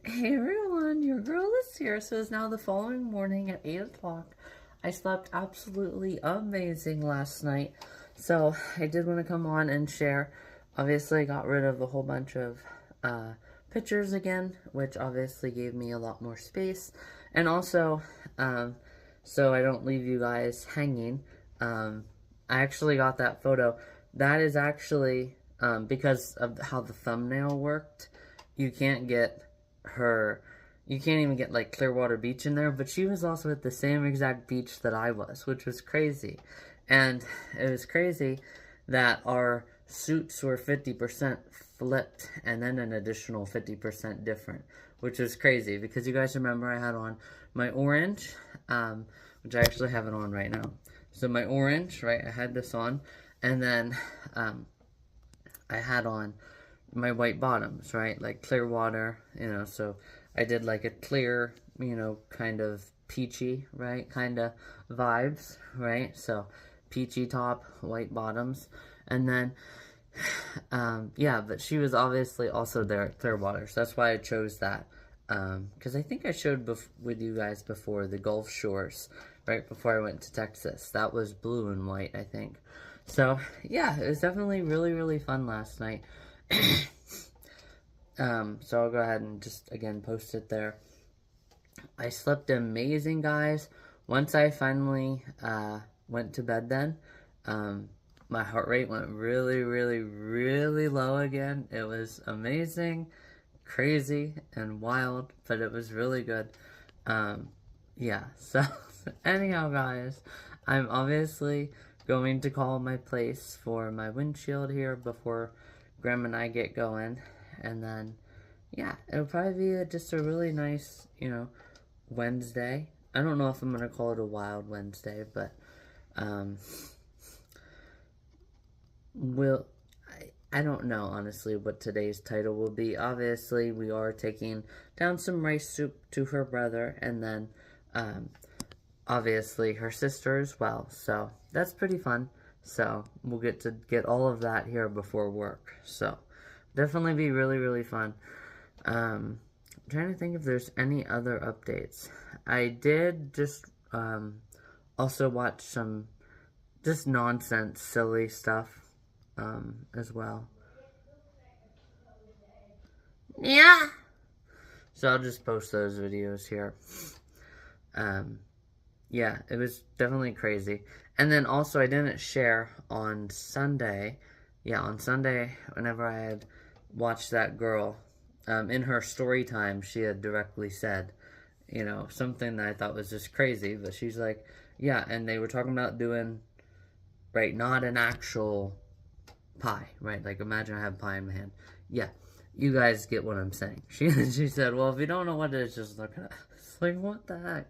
Hey everyone, your girl is here. So it's now the following morning at 8 o'clock. I slept absolutely amazing last night. So I did want to come on and share. Obviously, I got rid of a whole bunch of pictures again, which obviously gave me a lot more space. And also, so I don't leave you guys hanging, I actually got that photo. That is actually, because of how the thumbnail worked, you can't get her, you can't even get like Clearwater Beach in there, but she was also at the same exact beach that I was, which was crazy. And it was crazy that our suits were 50% flipped and then an additional 50% different, which was crazy because you guys remember I had on my orange, which I actually have it on right now. So my orange, right, I had this on, and then I had on my white bottoms, right? Like clear water, so I did like a clear, kind of peachy, right? Kind of vibes, right? So peachy top, white bottoms. And then, yeah, but she was obviously also there at Clearwater, so that's why I chose that. Because I think I showed with you guys before the Gulf Shores, right before I went to Texas. That was blue and white, I think. So, yeah, it was definitely really, really fun last night. So I'll go ahead and just, again, post it there. I slept amazing, guys. Once I finally went to bed then, my heart rate went really, really, really low again. It was amazing, crazy, and wild, but it was really good. Yeah, so anyhow, guys, I'm obviously going to call my place for my windshield here before Graham and I get going, and then, yeah, it'll probably be just a really nice, Wednesday. I don't know if I'm going to call it a wild Wednesday, but, we'll, I don't know, honestly, what today's title will be. Obviously, we are taking down some rice soup to her brother, and then, obviously, her sister as well. So, that's pretty fun. So, we'll get to get all of that here before work. So, definitely be really, really fun. I'm trying to think if there's any other updates. I did just, also watch some just nonsense, silly stuff, as well. Yeah. So I'll just post those videos here. Um, yeah, it was definitely crazy. And then also I didn't share on Sunday. Yeah, on Sunday, whenever I had watched that girl, in her story time, she had directly said, something that I thought was just crazy. But she's like, yeah, and they were talking about doing, right, not an actual pie, right? Like, imagine I have pie in my hand. Yeah, you guys get what I'm saying. She said, well, if you don't know what it is, just look at it. It's like, what the heck?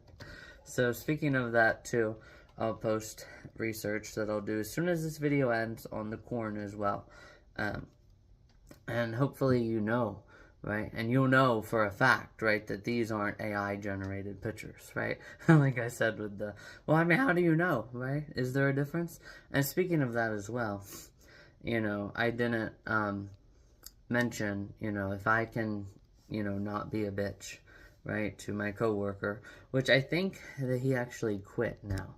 So, speaking of that, too, I'll post research that I'll do as soon as this video ends on the corn as well. And hopefully right? And you'll know for a fact, right, that these aren't AI generated pictures, right? Like I said with well, I mean, how do you know, right? Is there a difference? And speaking of that as well, I didn't mention, if I can, not be a bitch, right, to my coworker, which I think that he actually quit now,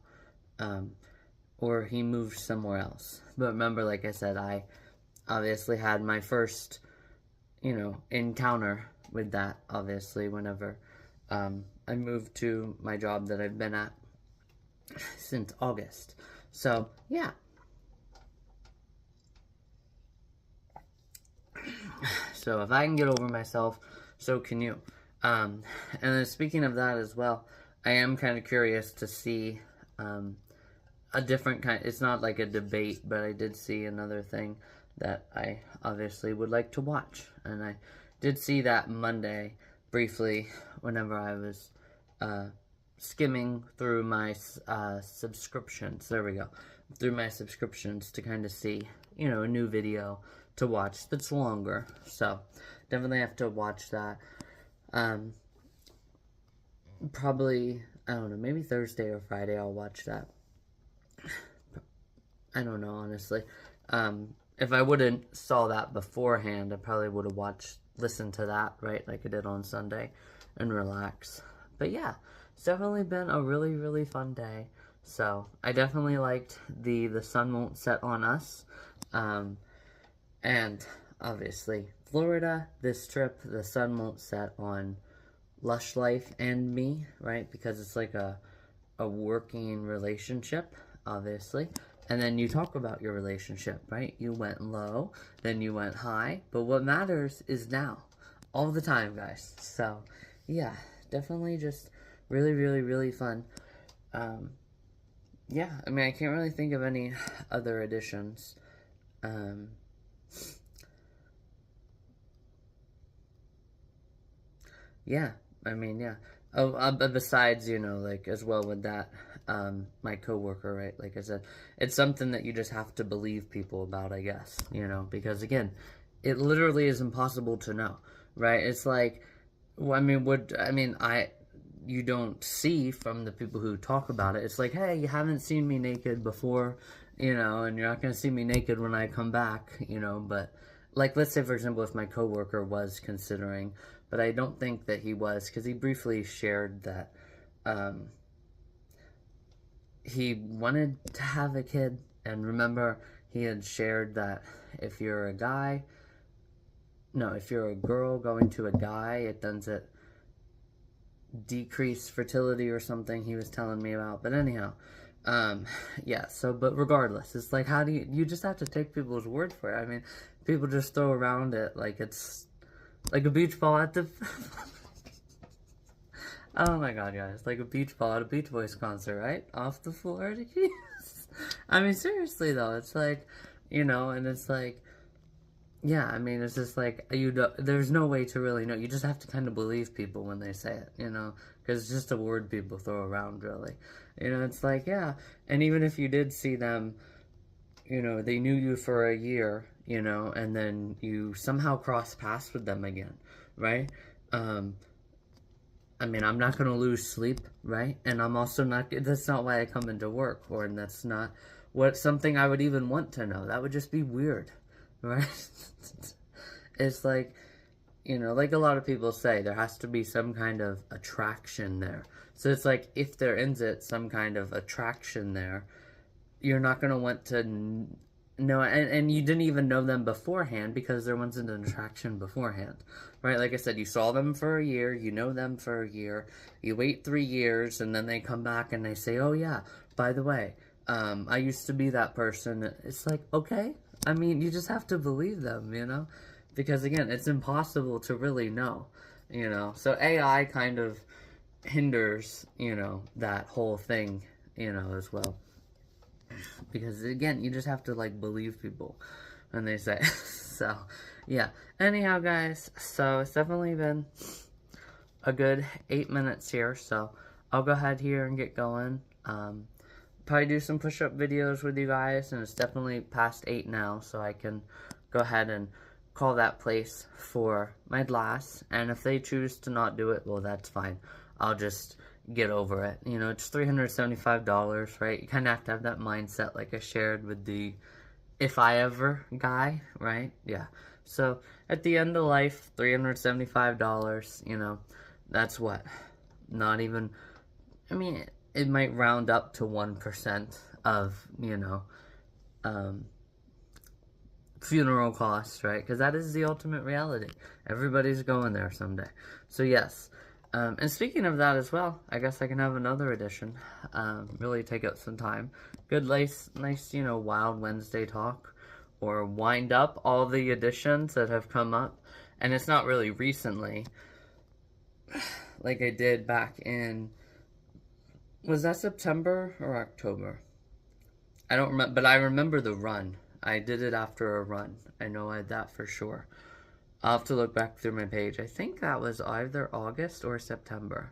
or he moved somewhere else. But remember, like I said, I obviously had my first, encounter with that, obviously, whenever I moved to my job that I've been at since August. So, yeah. So if I can get over myself, so can you. And then speaking of that as well, I am kind of curious to see a different kind. It's not like a debate, but I did see another thing that I obviously would like to watch. And I did see that Monday briefly whenever I was skimming through my subscriptions. There we go. Through my subscriptions to kind of see, a new video to watch that's longer. So definitely have to watch that. Probably, I don't know, maybe Thursday or Friday I'll watch that. I don't know, honestly. If I wouldn't saw that beforehand, I probably would have watched listen to that, right, like I did on Sunday, and relax. But yeah, it's definitely been a really, really fun day. So I definitely liked the sun won't set on us. And obviously, Florida, this trip, the sun won't set on Lush Life and me, right? Because it's like a working relationship, obviously. And then you talk about your relationship, right? You went low, then you went high. But what matters is now. All the time, guys. So, yeah, definitely just really, really, really fun. Yeah, I mean, I can't really think of any other additions. Yeah, I mean, yeah. Oh, but besides, you know, like, as well with that, my coworker, right, like I said, it's something that you just have to believe people about, I guess, you know, because, again, it literally is impossible to know, right? It's like, well, I mean, you don't see from the people who talk about it, it's like, hey, you haven't seen me naked before, you know, and you're not going to see me naked when I come back, you know, but, like, let's say, for example, if my coworker was considering, but I don't think that he was, because he briefly shared that he wanted to have a kid, and remember, he had shared that if you're a guy, no, if you're a girl going to a guy, it doesn't decrease fertility or something he was telling me about, but anyhow, yeah, so, but regardless, it's like, how do you just have to take people's word for it. I mean, people just throw around it like it's like a beach ball at the oh my god, guys, like a beach ball at a Beach Boys concert, right? Off the floor to kiss. I mean, seriously though, it's like, you know, and it's like, yeah, I mean, it's just like, there's no way to really know. You just have to kind of believe people when they say it, you know, because it's just a word people throw around, really. You know, it's like, yeah, and even if you did see them, you know, they knew you for a year, you know, and then you somehow cross paths with them again, right? I mean, I'm not going to lose sleep, right? And I'm also not, that's not why I come into work, or that's not something I would even want to know. That would just be weird, right? It's like, you know, like a lot of people say, there has to be some kind of attraction there. So it's like, if there isn't some kind of attraction there, you're not going to want to know, and you didn't even know them beforehand because there wasn't an attraction beforehand, right? Like I said, you saw them for a year, you know them for a year, you wait 3 years, and then they come back and they say, oh yeah, by the way, I used to be that person. It's like, okay, I mean, you just have to believe them, you know, because again, it's impossible to really know, you know, so AI kind of hinders, you know, that whole thing, you know, as well. Because again, you just have to like believe people when they say so. Yeah, anyhow guys, so it's definitely been a good 8 minutes here, so I'll go ahead here and get going. Probably do some push-up videos with you guys, and it's definitely past 8 now, so I can go ahead and call that place for my glass. And if they choose to not do it, well, that's fine. I'll just get over it. You know, it's $375, right? You kind of have to have that mindset like I shared with the if I ever guy, right? Yeah. So at the end of life, $375, you know, that's what? Not even, I mean, it might round up to 1% of, you know, funeral costs, right? Because that is the ultimate reality. Everybody's going there someday. So yes. And speaking of that as well, I guess I can have another edition. Really take up some time. Good, nice, you know, Wild Wednesday talk. Or wind up all the editions that have come up. And it's not really recently. Like I did back in... Was that September or October? I don't remember, but I remember the run. I did it after a run. I know I had that for sure. I'll have to look back through my page. I think that was either August or September.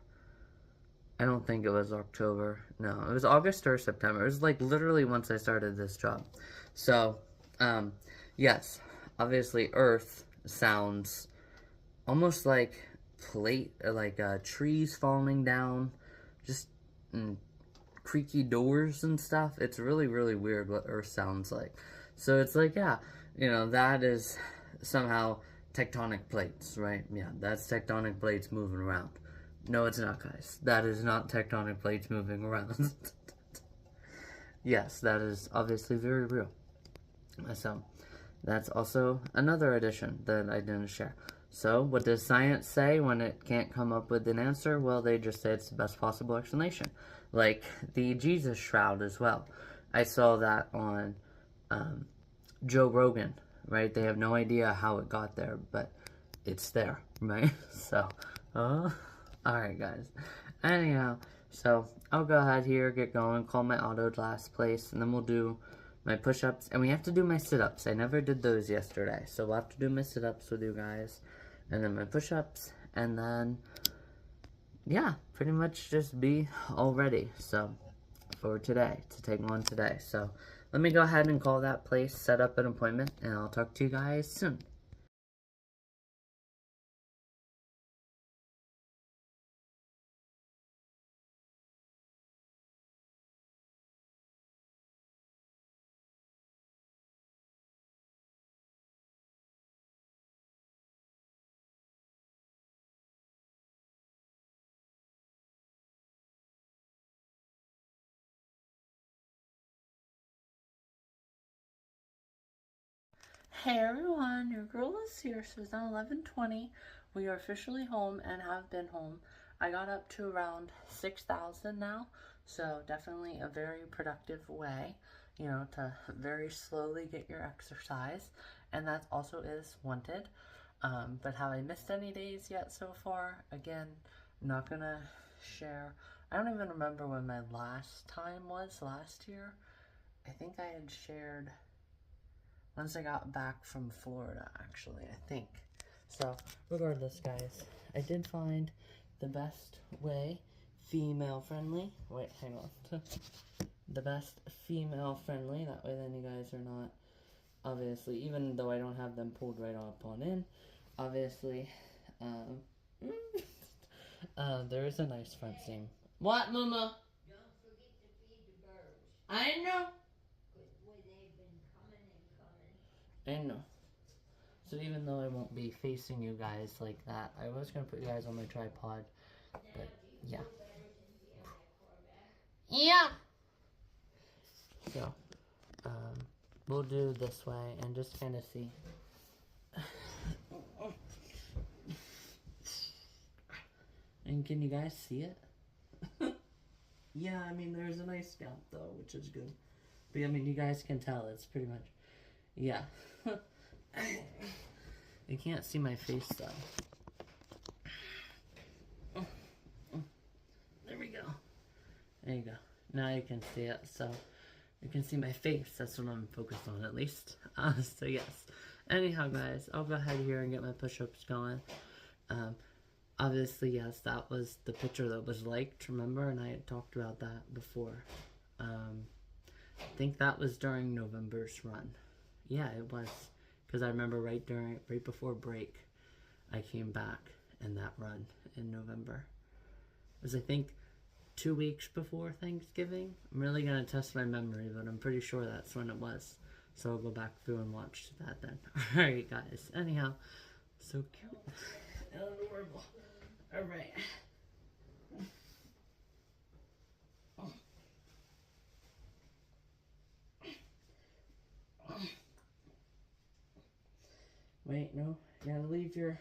I don't think it was October. No, it was August or September. It was like literally once I started this job. So, yes, obviously Earth sounds almost like trees falling down, just creaky doors and stuff. It's really, really weird what Earth sounds like. So it's like, yeah, you know, that is somehow tectonic plates, right? Yeah, that's tectonic plates moving around. No, it's not, guys. That is not tectonic plates moving around. Yes, that is obviously very real. So, that's also another addition that I didn't share. So, what does science say when it can't come up with an answer? Well, they just say it's the best possible explanation. Like the Jesus shroud as well. I saw that on Joe Rogan, right? They have no idea how it got there, but it's there, right? So, alright, guys. Anyhow, so I'll go ahead here, get going, call my auto last place, and then we'll do my push-ups, and we have to do my sit-ups. I never did those yesterday, so we'll have to do my sit-ups with you guys, and then my push-ups, and then, yeah, pretty much just be all ready, so, for today, to take on today. So, let me go ahead and call that place, set up an appointment, and I'll talk to you guys soon. Hey everyone, your girl is here. So it's now 11:20. We are officially home and have been home. I got up to around 6,000 now, so definitely a very productive way, you know, to very slowly get your exercise, and that also is wanted. But have I missed any days yet so far? Again, I'm not gonna share. I don't even remember when my last time was last year. I think I had shared once I got back from Florida, actually, I think. So, regardless, guys, I did find the best way, female-friendly. Wait, hang on. The best female-friendly. That way then you guys are not, obviously, even though I don't have them pulled right up on in, obviously, there is a nice front seam. What, Mama? Don't forget to feed the birds. I know. I know. So even though I won't be facing you guys like that, I was going to put you guys on my tripod, but yeah. Yeah! So, we'll do this way and just kind of see. And can you guys see it? Yeah, I mean, there's a nice scalp though, which is good. But I mean, you guys can tell it's pretty much, yeah. You can't see my face though. There we go. There you go. Now you can see it, so you can see my face. That's what I'm focused on, at least. So yes. Anyhow, guys, I'll go ahead here and get my push-ups going. Obviously, yes, that was the picture that was liked, remember? And I had talked about that before. I think that was during November's run. Yeah, it was. Because I remember right before break, I came back in that run in November. It was, I think, 2 weeks before Thanksgiving. I'm really going to test my memory, but I'm pretty sure that's when it was. So I'll go back through and watch that then. Alright, guys. Anyhow, so cute. Adorable. Alright. Wait, no. You gotta leave your...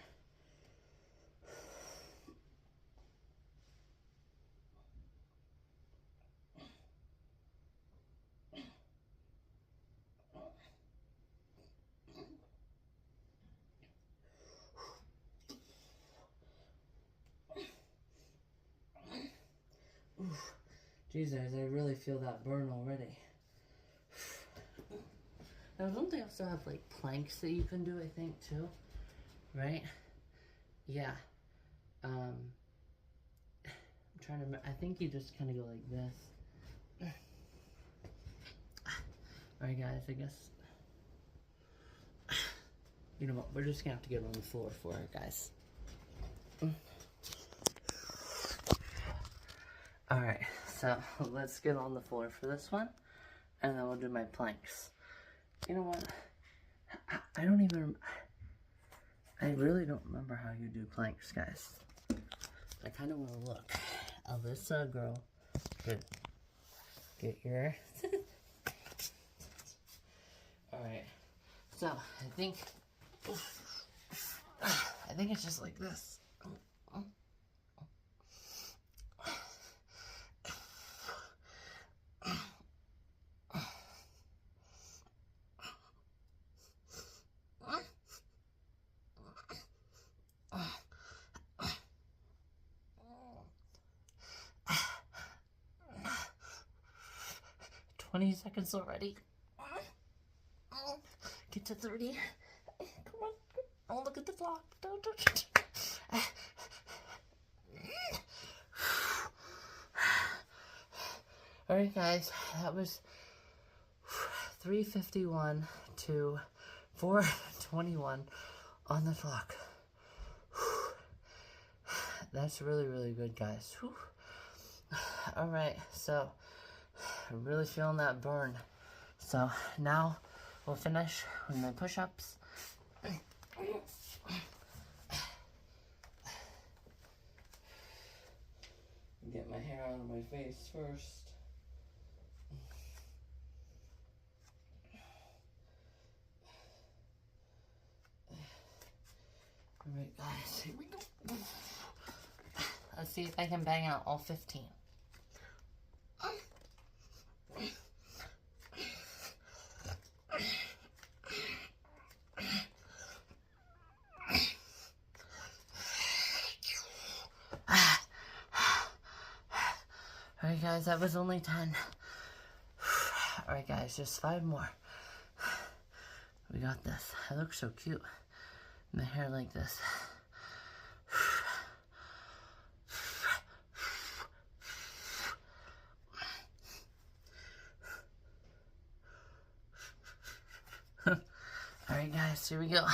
Jesus, I really feel that burn already. Now, don't they also have, like, planks that you can do, I think, too? Right? Yeah. I'm trying to... I think you just kind of go like this. Alright, guys, I guess... You know what? We're just gonna have to get on the floor for it, guys. Alright, so let's get on the floor for this one. And then we'll do my planks. You know what? I don't even... I really don't remember how you do planks, guys. I kind of want to look. Alyssa, girl, get your... Alright, so I think it's just like this. 20 seconds already. Get to 30. Come on. Oh, look at the clock. Don't. Alright, guys. That was 3:51 to 4:21 on the clock. That's really, really good, guys. Alright, so I'm really feeling that burn. So now we'll finish with my push-ups. Get my hair out of my face first. Alright, guys, here we go. Let's see if I can bang out all 15. Alright, guys, that was only 10. Alright, guys, just 5 more. We got this. I look so cute. My hair like this. Alright, guys, here we go.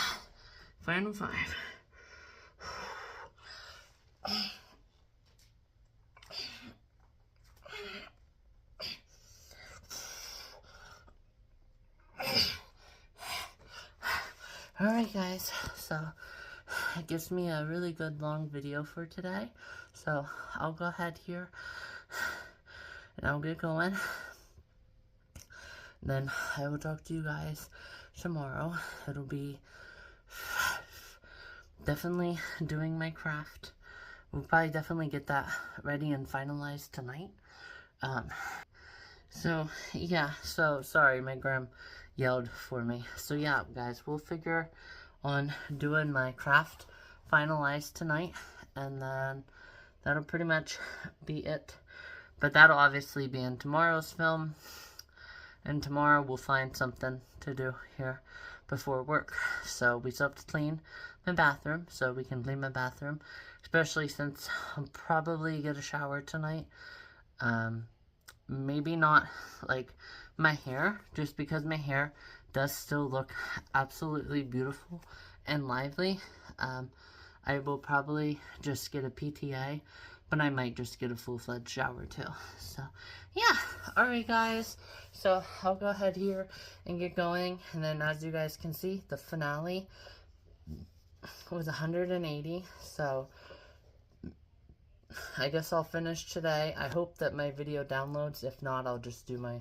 Final 5. Alright, guys, so it gives me a really good long video for today. So I'll go ahead here and I'll get going. Then I will talk to you guys tomorrow. It'll be definitely doing my craft. We'll probably definitely get that ready and finalized tonight. So yeah, so sorry, my gram yelled for me. So yeah, guys, we'll figure on doing my craft finalized tonight, and then that'll pretty much be it. But that'll obviously be in tomorrow's film, and tomorrow we'll find something to do here before work. So we still have to clean my bathroom, so we can clean my bathroom, especially since I'll probably get a shower tonight. Maybe not like my hair, just because my hair does still look absolutely beautiful and lively. I will probably just get a PTA, but I might just get a full-fledged shower too. So yeah, alright, guys, so I'll go ahead here and get going, and then as you guys can see, the finale was 180. So I guess I'll finish today. I hope that my video downloads. If not, I'll just do my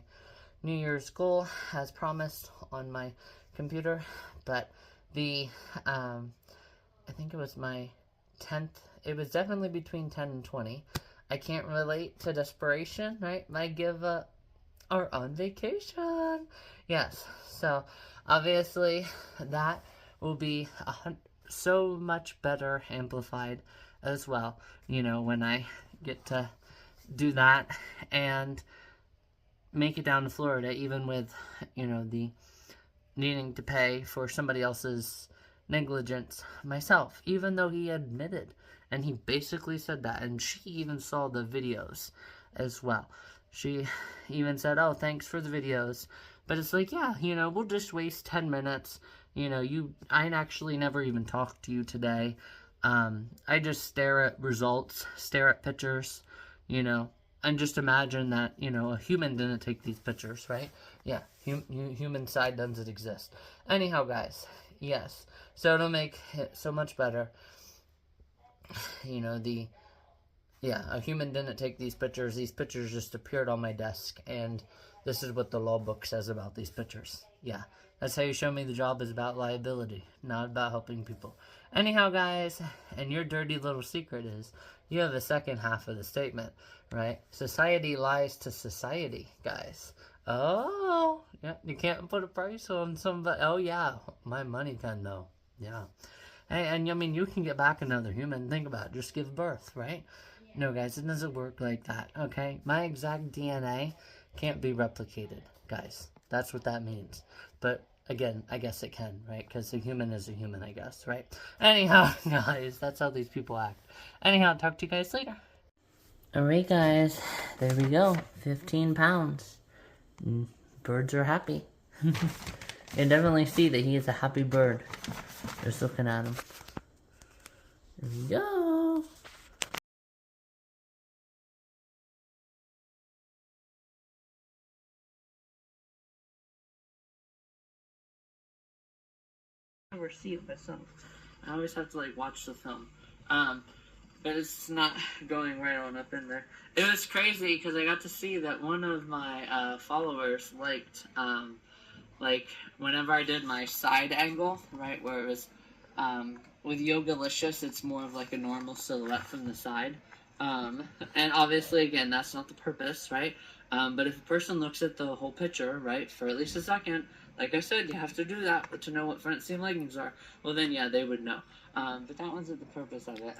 New Year's goal as promised on my computer. But the I think it was my 10th. It was definitely between 10 and 20. I can't relate to desperation, right? My give up or on vacation. Yes. So obviously that will be so much better amplified as well, you know, when I get to do that and make it down to Florida, even with, you know, the needing to pay for somebody else's negligence myself, even though he admitted, and he basically said that, and she even saw the videos as well. She even said, oh, thanks for the videos. But it's like, yeah, you know, we'll just waste 10 minutes. You know, I actually never even talked to you today. I just stare at results, stare at pictures, you know, and just imagine that, you know, a human didn't take these pictures, right? Yeah, human side doesn't exist. Anyhow, guys, yes. So it'll make it so much better. You know, a human didn't take these pictures. These pictures just appeared on my desk, and this is what the law book says about these pictures. Yeah, that's how you show me the job is about liability, not about helping people. Anyhow, guys, and your dirty little secret is you have the second half of the statement, right? Society lies to society, guys. Oh, yeah, you can't put a price on somebody. Oh, yeah, my money can, though. Yeah. And I mean, you can get back another human. Think about it. Just give birth, right? No, guys, it doesn't work like that, okay? My exact DNA can't be replicated, guys. That's what that means. But, again, I guess it can, right? Because a human is a human, I guess, right? Anyhow, guys, that's how these people act. Anyhow, talk to you guys later. Alright, guys. There we go. 15 pounds. Birds are happy. You can definitely see that he is a happy bird. Just looking at him. There we go. Never see it myself. I always have to like watch the film. But it's not going right on up in there. It was crazy because I got to see that one of my followers liked like whenever I did my side angle, right, where it was with Yogalicious, it's more of like a normal silhouette from the side. And obviously, again, that's not the purpose, right? But if a person looks at the whole picture, right, for at least a second, like I said, you have to do that to know what front seam leggings are. Well, then, yeah, they would know. But that wasn't the purpose of it.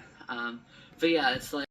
But yeah, it's like